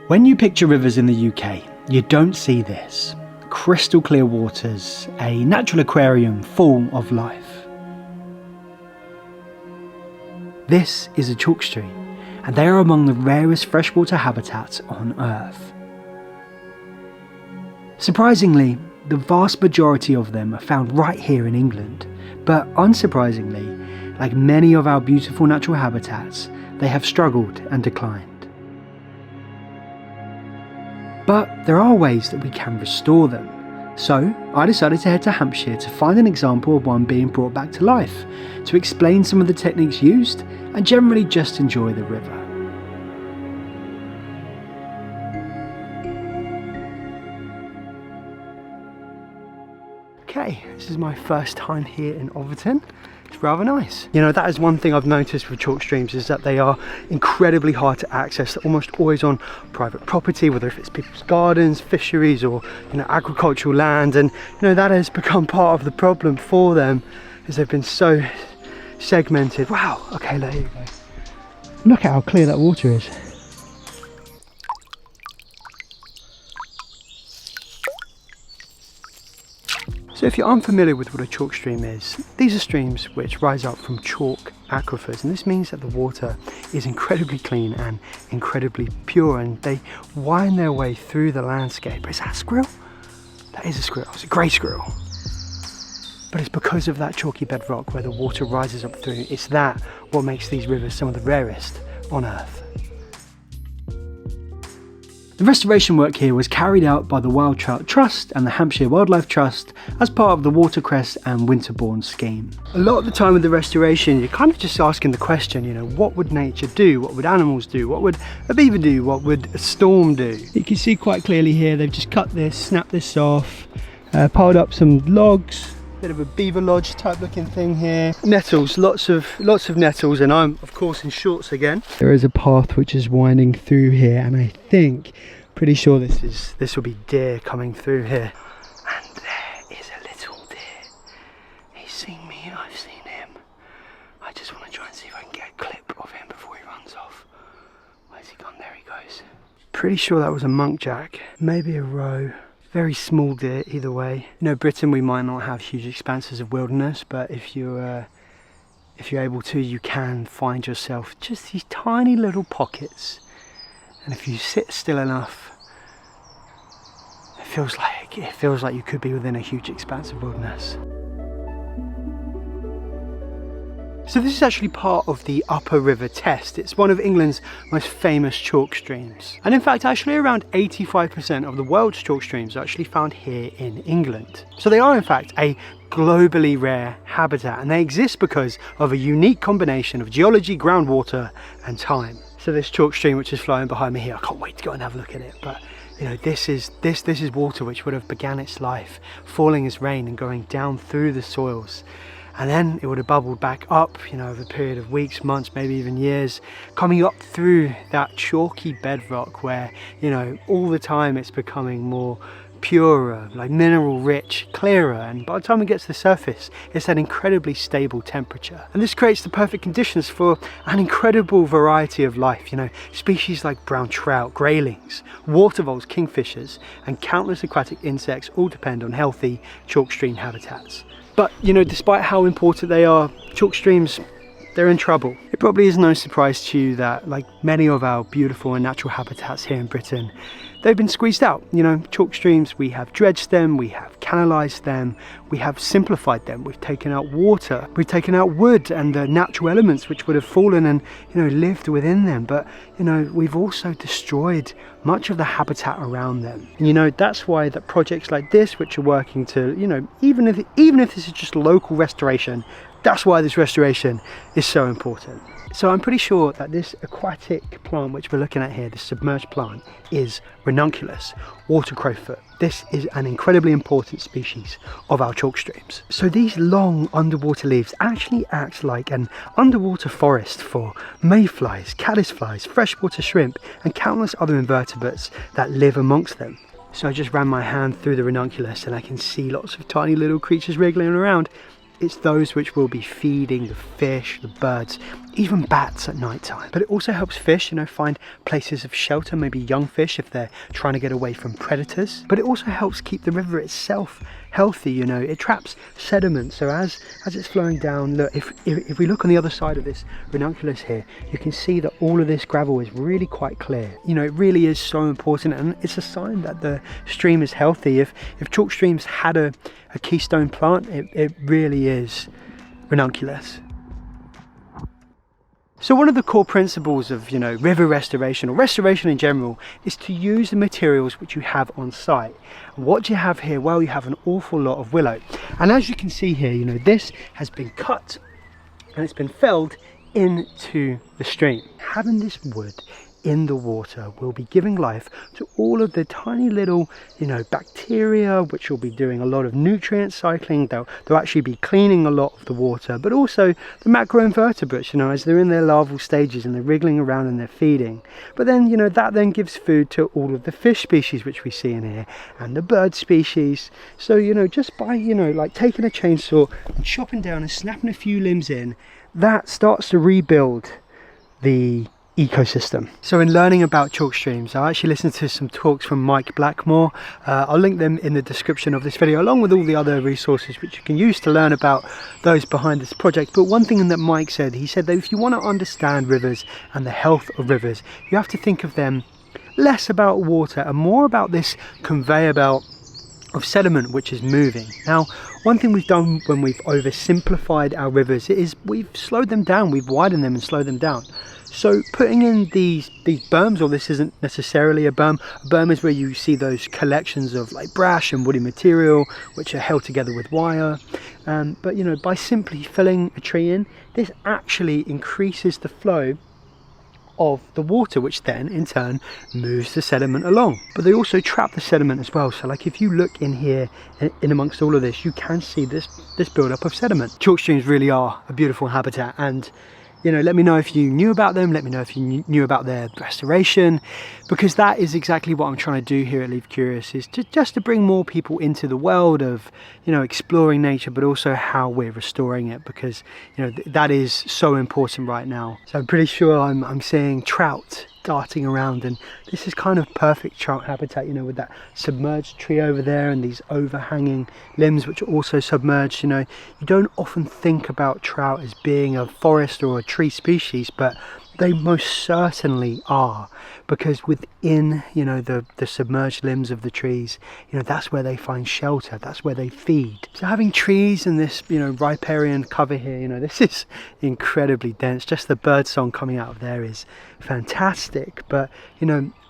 When you picture rivers in the UK, you don't see this. Crystal clear waters, a natural aquarium full of life. This is a chalk stream, and they are among the rarest freshwater habitats on Earth. Surprisingly, the vast majority of them are found right here in England, but unsurprisingly, like many of our beautiful natural habitats, they have struggled and declined. But there are ways that we can restore them. So I decided to head to Hampshire to find an example of one being brought back to life, to explain some of the techniques used and generally just enjoy the river. Okay, this is my first time here in Overton. It's rather nice. You know, that is one thing I've noticed with chalk streams, is that they are incredibly hard to access. They're almost always on private property, whether if it's people's gardens, fisheries, or agricultural land, and that has become part of the problem for them, as they've been so segmented. Wow, okay, there you go. Look at how clear that water is. So if you're unfamiliar with what a chalk stream is, these are streams which rise up from chalk aquifers, and this means that the water is incredibly clean and incredibly pure, and they wind their way through the landscape. Is that a squirrel? That is a squirrel. It's a grey squirrel. But it's because of that chalky bedrock where the water rises up through. It's that what makes these rivers some of the rarest on Earth. The restoration work here was carried out by the Wild Trout Trust and the Hampshire Wildlife Trust as part of the Watercress and Winterbourne scheme. A lot of the time with the restoration, you're kind of just asking the question, what would nature do? What would animals do? What would a beaver do? What would a storm do? You can see quite clearly here, they've just cut this, snapped this off, piled up some logs, bit of a beaver lodge type looking thing here. Nettles, lots of nettles, and I'm of course in shorts again. There is a path which is winding through here, and I think, pretty sure this will be deer coming through here. And there is a little deer. He's seen me, I've seen him. I just want to try and see if I can get a clip of him before he runs off. Where's he gone? There he goes. Pretty sure that was a munkjack, maybe a roe. Very small deer either way. Britain, we might not have huge expanses of wilderness, but if you're able to, you can find yourself just these tiny little pockets, and if you sit still enough, it feels like you could be within a huge expanse of wilderness. So this is actually part of the Upper River Test. It's one of England's most famous chalk streams. And in fact, actually around 85% of the world's chalk streams are actually found here in England. So they are in fact a globally rare habitat, and they exist because of a unique combination of geology, groundwater and time. So this chalk stream which is flowing behind me here, I can't wait to go and have a look at it, but this is water which would have began its life falling as rain and going down through the soils. And then it would have bubbled back up, over a period of weeks, months, maybe even years, coming up through that chalky bedrock where, all the time it's becoming more purer, like mineral rich, clearer, and by the time it gets to the surface, it's an incredibly stable temperature. And this creates the perfect conditions for an incredible variety of life, species like brown trout, graylings, water voles, kingfishers, and countless aquatic insects all depend on healthy chalk stream habitats. But, despite how important they are, chalk streams, they're in trouble. It probably is no surprise to you that, like many of our beautiful and natural habitats here in Britain, they've been squeezed out. Chalk streams, we have dredged them, we have canalised them, we have simplified them, we've taken out water, we've taken out wood and the natural elements which would have fallen and, lived within them. But, we've also destroyed much of the habitat around them. That's why that projects like this, which are working to, even if this is just local restoration, that's why this restoration is so important. So I'm pretty sure that this aquatic plant which we're looking at here, this submerged plant, is ranunculus, water crowfoot. This is an incredibly important species of our chalk streams. So these long underwater leaves actually act like an underwater forest for mayflies, caddisflies, freshwater shrimp, and countless other invertebrates that live amongst them. So I just ran my hand through the ranunculus and I can see lots of tiny little creatures wriggling around. it's those which will be feeding the fish, the birds, even bats at night time. But it also helps fish, find places of shelter, maybe young fish if they're trying to get away from predators. But it also helps keep the river itself healthy. It traps sediment, so as it's flowing down, look, if we look on the other side of this ranunculus here, you can see that all of this gravel is really quite clear. It really is so important, and it's a sign that the stream is healthy. If chalk streams had a keystone plant, it really is ranunculus. So one of the core principles of river restoration, or restoration in general, is to use the materials which you have on site. And what do you have here? Well, you have an awful lot of willow, and as you can see here, this has been cut and it's been felled into the stream. Having this wood in the water will be giving life to all of the tiny little bacteria, which will be doing a lot of nutrient cycling. They'll actually be cleaning a lot of the water, but also the macroinvertebrates, as they're in their larval stages and they're wriggling around and they're feeding. But then that then gives food to all of the fish species which we see in here, and the bird species. So just by like taking a chainsaw and chopping down and snapping a few limbs in, that starts to rebuild the ecosystem. So in learning about chalk streams, I actually listened to some talks from Mike Blackmore. I'll link them in the description of this video, along with all the other resources which you can use to learn about those behind this project. But one thing that Mike said, he said that if you want to understand rivers and the health of rivers, you have to think of them less about water and more about this conveyor belt of sediment which is moving. Now, one thing we've done when we've oversimplified our rivers is we've slowed them down, we've widened them and slowed them down. So putting in these berms, or this isn't necessarily a berm is where you see those collections of like brash and woody material which are held together with wire. But by simply filling a tree in, this actually increases the flow of the water, which then in turn moves the sediment along. But they also trap the sediment as well. So like if you look in here, in amongst all of this, you can see this buildup of sediment. Chalk streams really are a beautiful habitat, and let me know if you knew about them. Let me know if you knew about their restoration, because that is exactly what I'm trying to do here at Leave Curious, is just to bring more people into the world of exploring nature, but also how we're restoring it, because that is so important right now. So I'm pretty sure I'm seeing trout darting around, and this is kind of perfect trout habitat, with that submerged tree over there and these overhanging limbs which are also submerged. You don't often think about trout as being a forest or a tree species, but they most certainly are, because within the submerged limbs of the trees, that's where they find shelter, that's where they feed. So having trees and this riparian cover here, this is incredibly dense. Just the bird song coming out of there is fantastic. But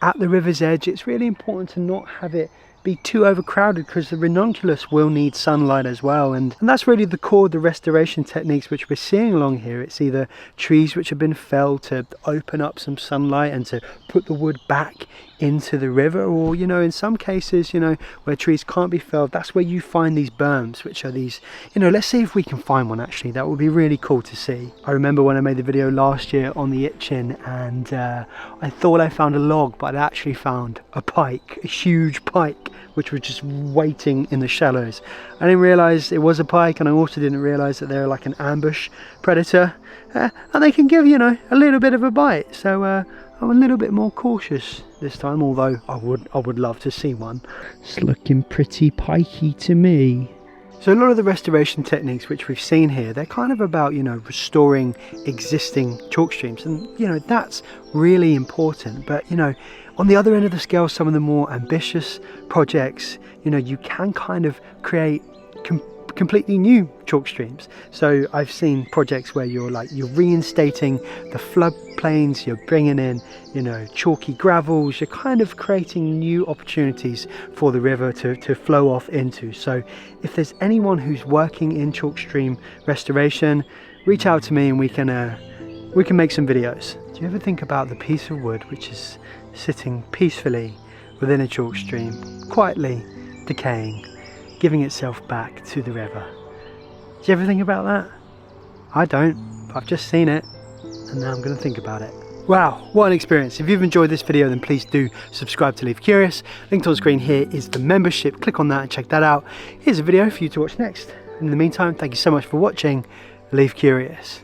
at the river's edge, it's really important to not have it be too overcrowded, because the ranunculus will need sunlight as well, and that's really the core of the restoration techniques which we're seeing along here. It's either trees which have been felled to open up some sunlight and to put the wood back into the river, or in some cases where trees can't be felled, that's where you find these berms, which are these let's see if we can find one. Actually, that would be really cool to see. I remember when I made the video last year on the Itchin, and I thought I found a log, but I actually found a pike, a huge pike, which was just waiting in the shallows. I didn't realize it was a pike, and I also didn't realize that they're like an ambush predator, and they can give a little bit of a bite. So I'm a little bit more cautious this time, although I would love to see one. It's looking pretty pikey to me. So a lot of the restoration techniques which we've seen here, they're kind of about restoring existing chalk streams, and that's really important. But on the other end of the scale, some of the more ambitious projects, you can kind of create completely new chalk streams. So I've seen projects where you're reinstating the floodplains, you're bringing in chalky gravels, you're kind of creating new opportunities for the river to flow off into. So if there's anyone who's working in chalk stream restoration, reach out to me and we can make some videos. Do you ever think about the piece of wood which is sitting peacefully within a chalk stream, quietly decaying, giving itself back to the river? Do you ever think about that? I don't. I've just seen it, and now I'm going to think about it. Wow, what an experience. If you've enjoyed this video, then please do subscribe to Leave Curious. Linked on screen here is the membership. Click on that and check that out. Here's a video for you to watch next. In the meantime, thank you so much for watching. Leave curious.